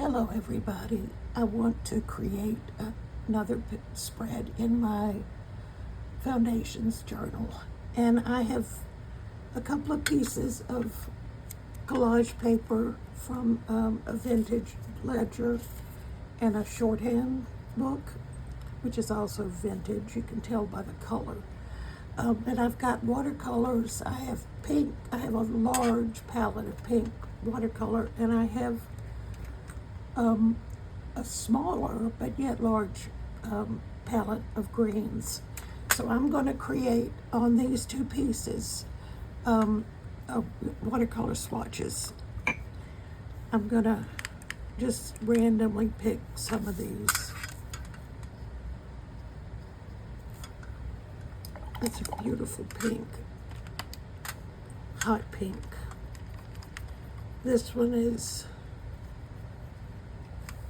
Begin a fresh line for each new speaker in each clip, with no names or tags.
Hello everybody. I want to create another spread in my foundations journal, and I have a couple of pieces of collage paper from a vintage ledger and a shorthand book, which is also vintage. You can tell by the color. And I've got watercolors. I have pink. I have a large palette of pink watercolor, and I have a smaller but yet large palette of greens. So I'm going to create on these two pieces watercolor swatches. I'm going to just randomly pick some of these. It's a beautiful pink, hot pink. This one is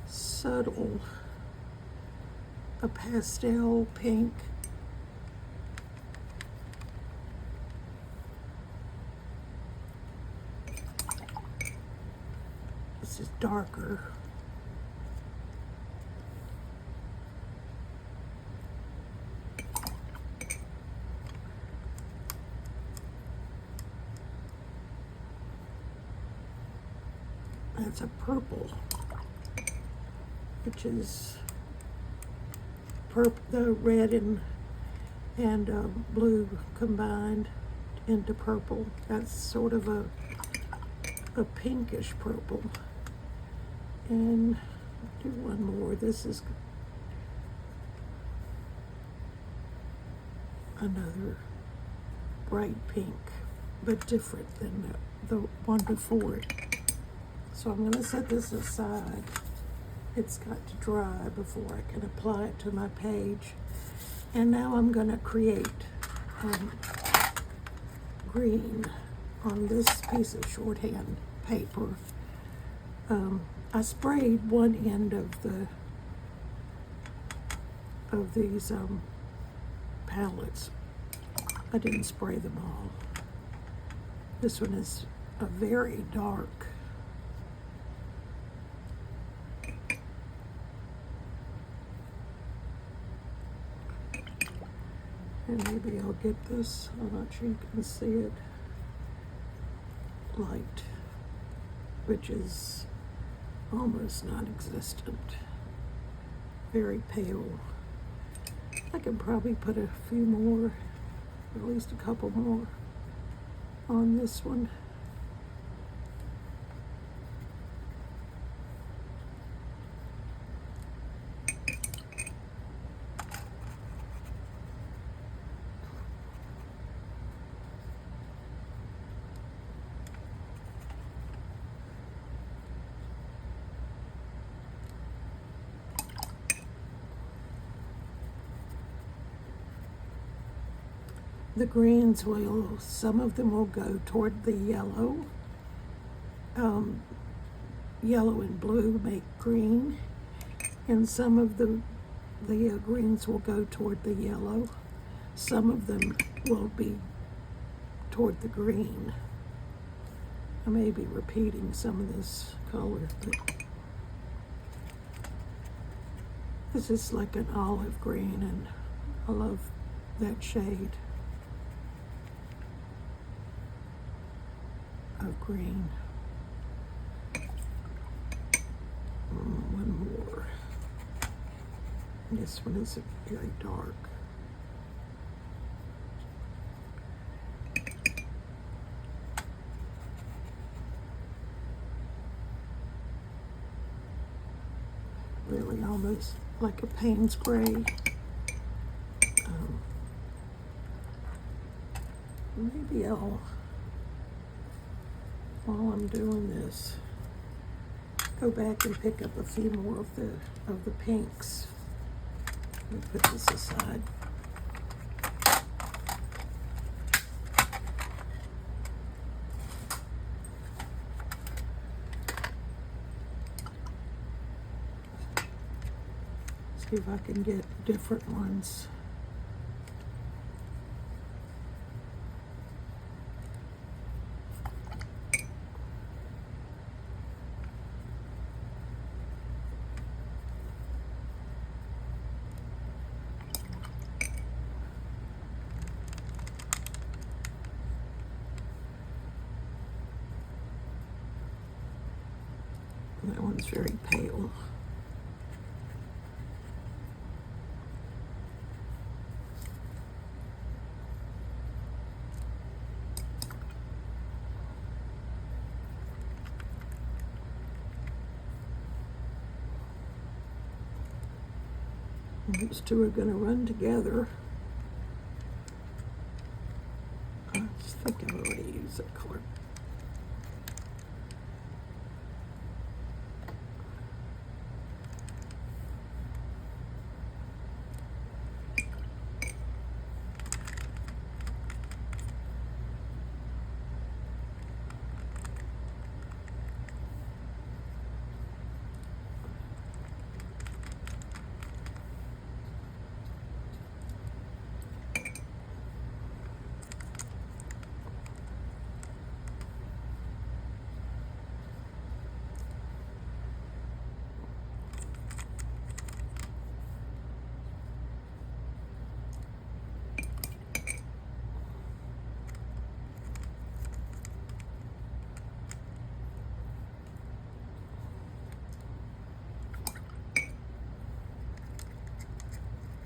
subtle, a pastel pink. This is darker. That's a purple, which is the red and blue combined into purple. That's sort of a pinkish purple. And do one more. This is another bright pink, but different than the one before it. So I'm going to set this aside. It's got to dry before I can apply it to my page. And now I'm going to create green on this piece of shorthand paper. I sprayed one end of these palettes. I didn't spray them all. This one is a very dark. And maybe I'll get this, I'm not sure you can see it, light, which is almost non-existent, very pale. I can probably put a few more, at least a couple more on this one. The greens will, some of them will go toward the yellow. Yellow and blue make green, and some of the greens will go toward the yellow. Some of them will be toward the green. I may be repeating some of this color, but this is like an olive green, and I love that shade of green. One more. This one is very dark. Really almost like a Payne's gray. Maybe I'll, while I'm doing this, go back and pick up a few more of the pinks. Let me put this aside. See if I can get different ones. That one's very pale. And these two are going to run together. I think I've already used that color.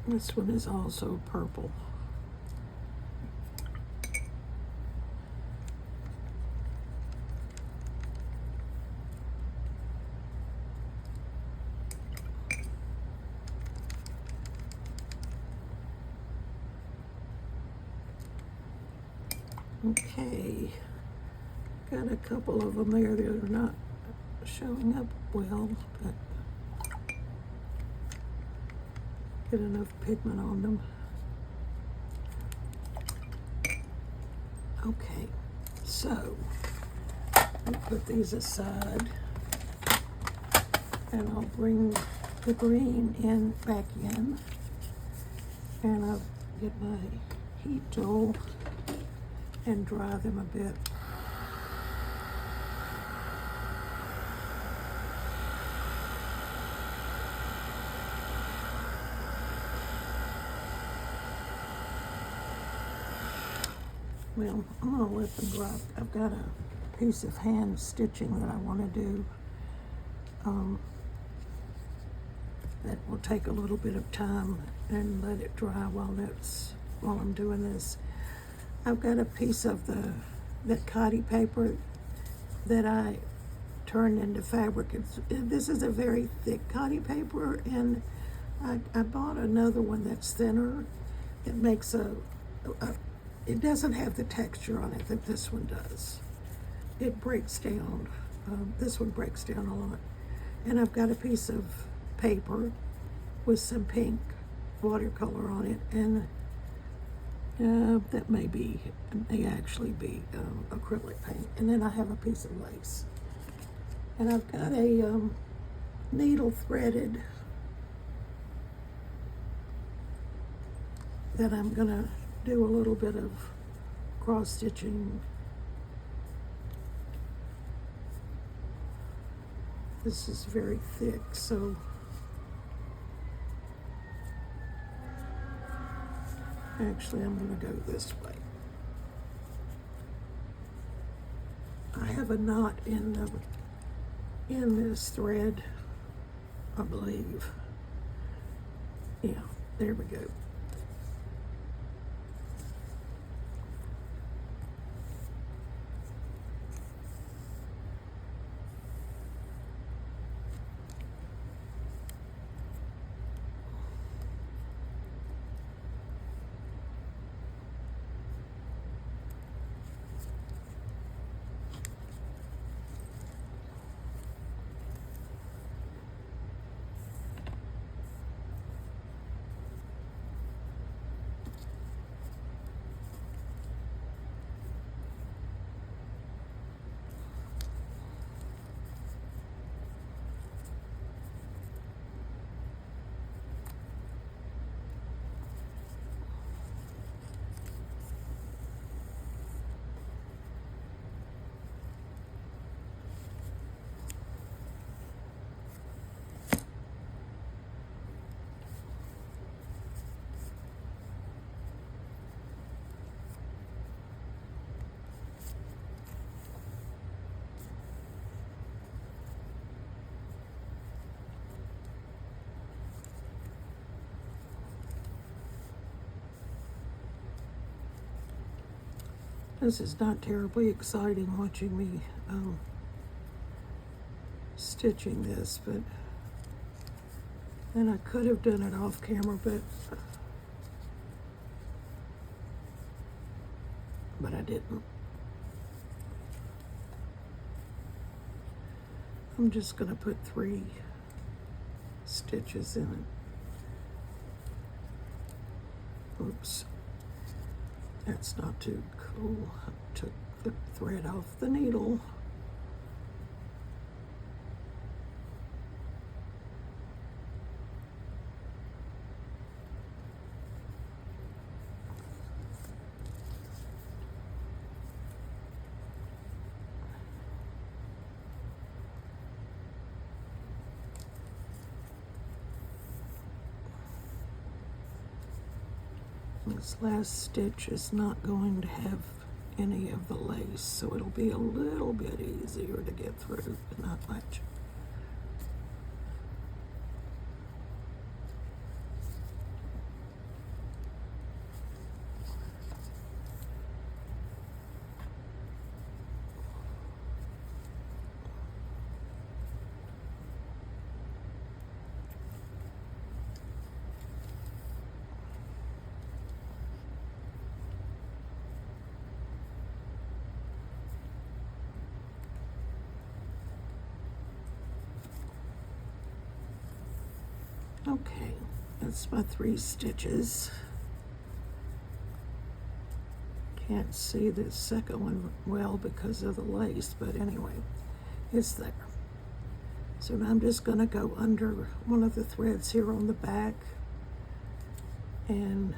This one is also purple. Okay, got a couple of them there that are not showing up well, but get enough pigment on them. Okay, so I'll put these aside and I'll bring the green in back in, and I'll get my heat tool and dry them a bit. Well, I'm gonna let them dry. I've got a piece of hand stitching that I want to do. That will take a little bit of time and let it dry while I'm doing this. I've got a piece of that khadi paper that I turned into fabric. This is a very thick khadi paper, and I bought another one that's thinner. It makes it doesn't have the texture on it that this one does. It breaks down. This one breaks down a lot. And I've got a piece of paper with some pink watercolor on it, and that may actually be acrylic paint. And then I have a piece of lace. And I've got a needle threaded that I'm gonna do a little bit of cross stitching. This is very thick, so actually I'm going to go this way. I have a knot in this thread, I believe. Yeah, there we go. This is not terribly exciting watching me stitching this, and I could have done it off camera, but I didn't. I'm just going to put 3 stitches in it. Oops. That's not too cool. I took the thread off the needle. This last stitch is not going to have any of the lace, so it'll be a little bit easier to get through, but not much. Okay, that's my 3 stitches. Can't see the second one well because of the lace, but anyway, it's there. So now I'm just going to go under one of the threads here on the back and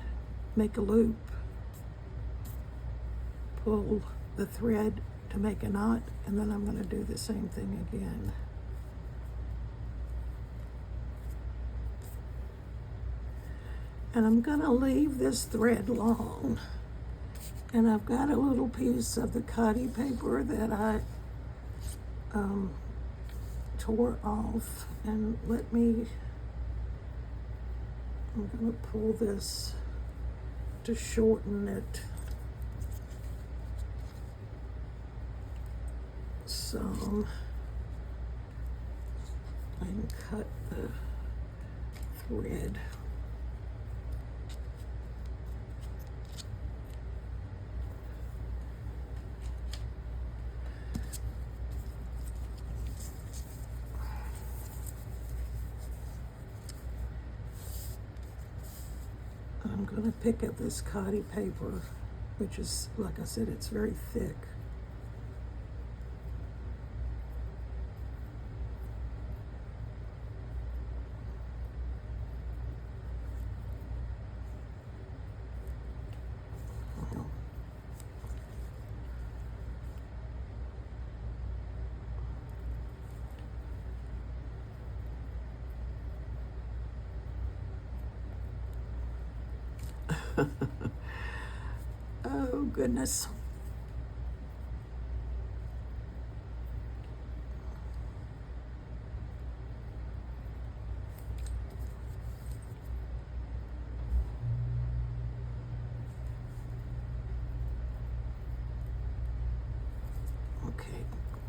make a loop, pull the thread to make a knot, and then I'm going to do the same thing again. And I'm going to leave this thread long. And I've got a little piece of the khadi paper that I tore off. And I'm going to pull this to shorten it some and cut the thread. I'm going to pick up this khadi paper, which is, like I said, it's very thick. Oh, goodness. Okay,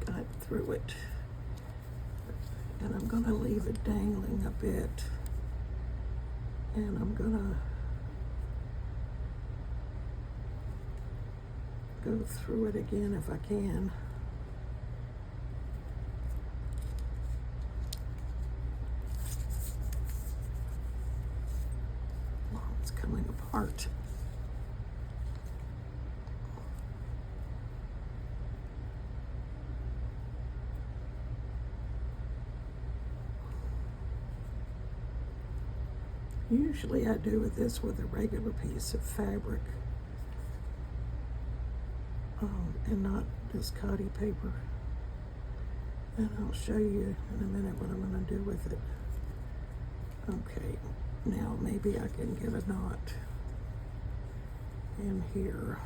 got through it. And I'm going to leave it dangling a bit. And I'm going to go through it again if I can. Oh, it's coming apart. Usually I do this with a regular piece of fabric. And not this khadi paper. And I'll show you in a minute what I'm going to do with it. Okay, now maybe I can get a knot in here.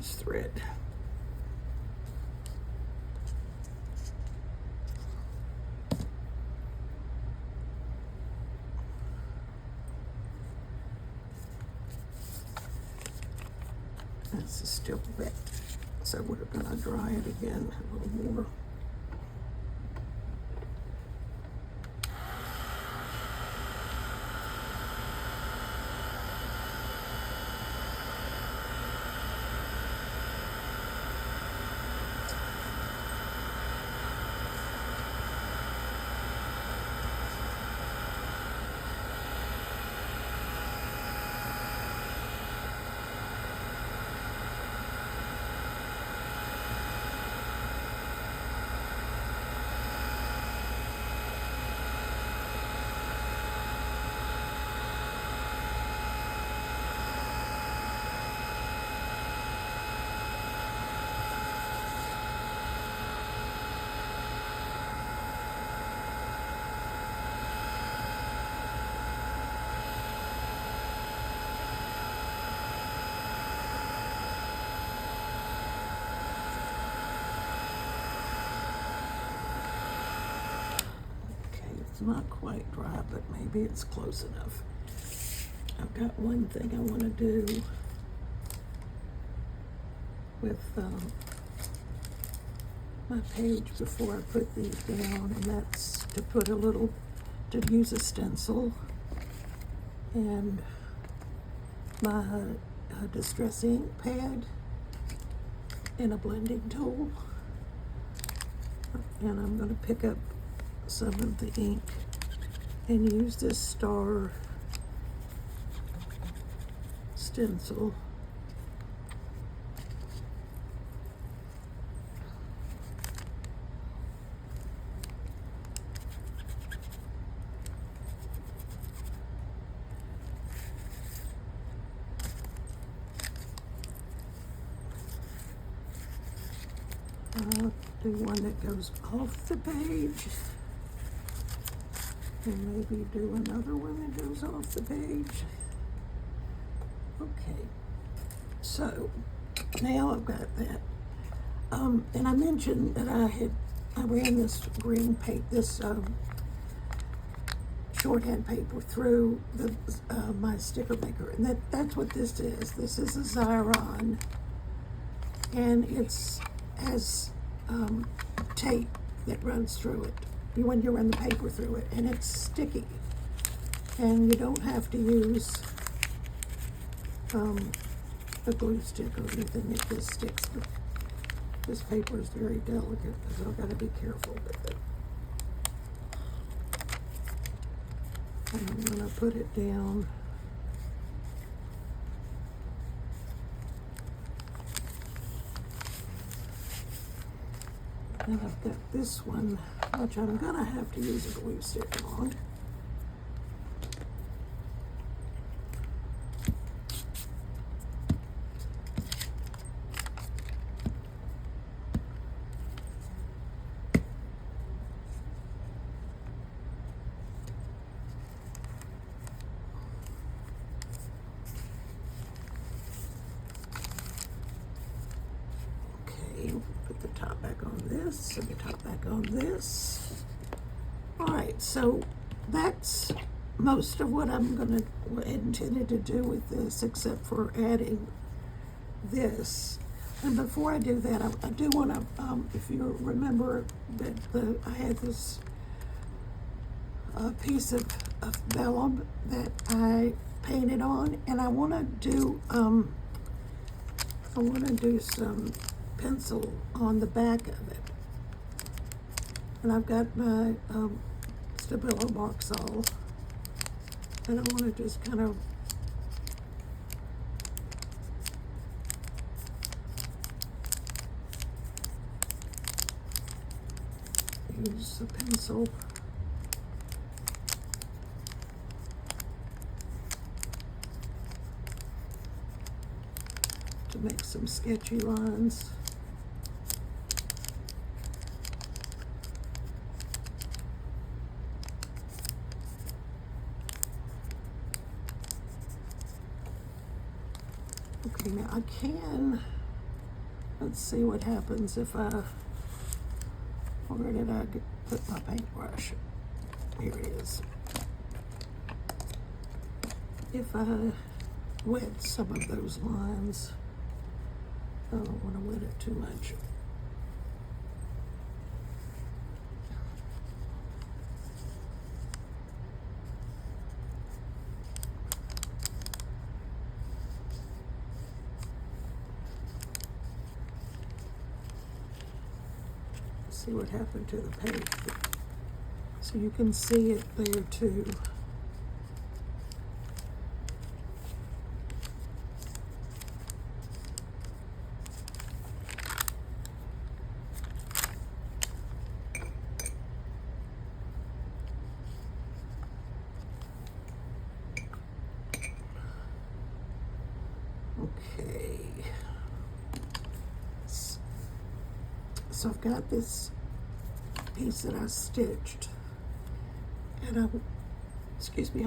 paper's thread. This is still wet, so we're gonna dry it again a little more. Not quite dry, but maybe it's close enough. I've got one thing I want to do with my page before I put these down, and that's to put to use a stencil and my distress ink pad and a blending tool. And I'm going to pick up some of the ink and use this star stencil. I'll do one that goes off the page. And maybe do another one that goes off the page. Okay, so now I've got that. And I mentioned that I ran this green paper, this shorthand paper through my sticker maker, and that's what this is. This is a Xyron, and has tape that runs through it when you run the paper through it, and it's sticky, and you don't have to use a glue stick or anything. It just sticks. But this paper is very delicate, so I've got to be careful with it. And I'm going to put it down. And I've got this one, which I'm gonna have to use a glue stick on. Put the top back on this, and the top back on this. All right, so that's most of what intended to do with this, except for adding this. And before I do that, I do want to, if you remember that I had this piece of vellum that I painted on, and I want to do some pencil on the back of it. And I've got my Stabilo Boxall, and I want to just kind of use the pencil to make some sketchy lines. Okay, now I can Let's see what happens if I, where did I put my paintbrush? Here it is. If I wet some of those lines, I don't want to wet it too much. See what happened to the page. So you can see it there too. Okay. So I've got this piece that I stitched, and I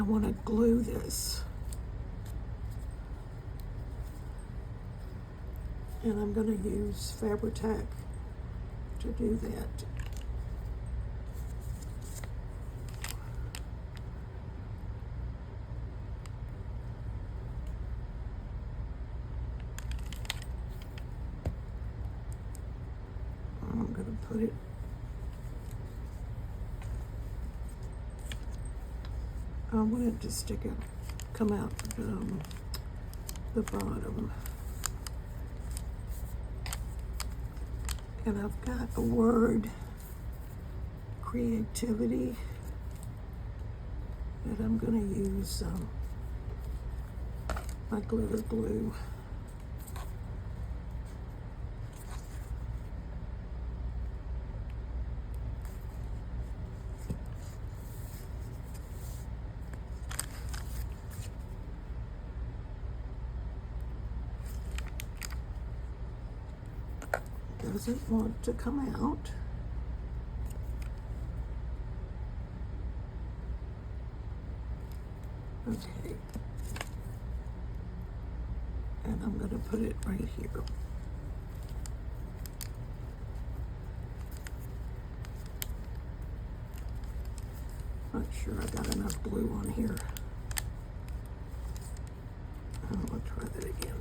want to glue this. And I'm going to use Fabri-Tac to do that. I'm going to put it I want it to come out the bottom. And I've got a word, creativity, that I'm going to use my glitter glue. Doesn't want to come out. Okay. And I'm going to put it right here. Not sure I got enough glue on here. I'll try that again.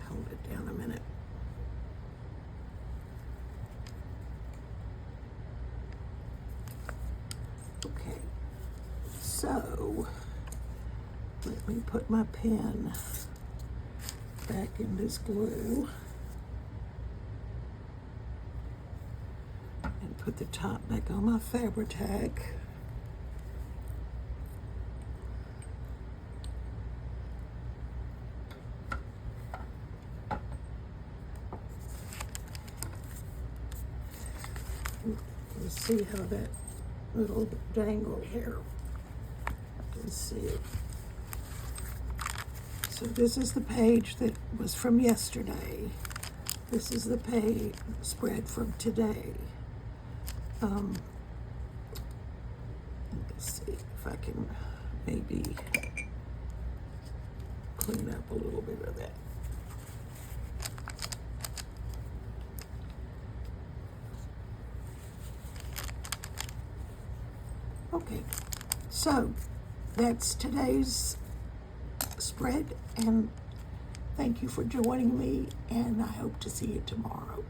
Hold it down a minute. Okay, so let me put my pen back in this glue and put the top back on my Fabri-Tac. Let's see how that little dangle there, you can see it. So this is the page that was from yesterday. This is the page spread from today. Let's see if I can maybe clean up a little bit of that. Okay, so that's today's spread, and thank you for joining me, and I hope to see you tomorrow.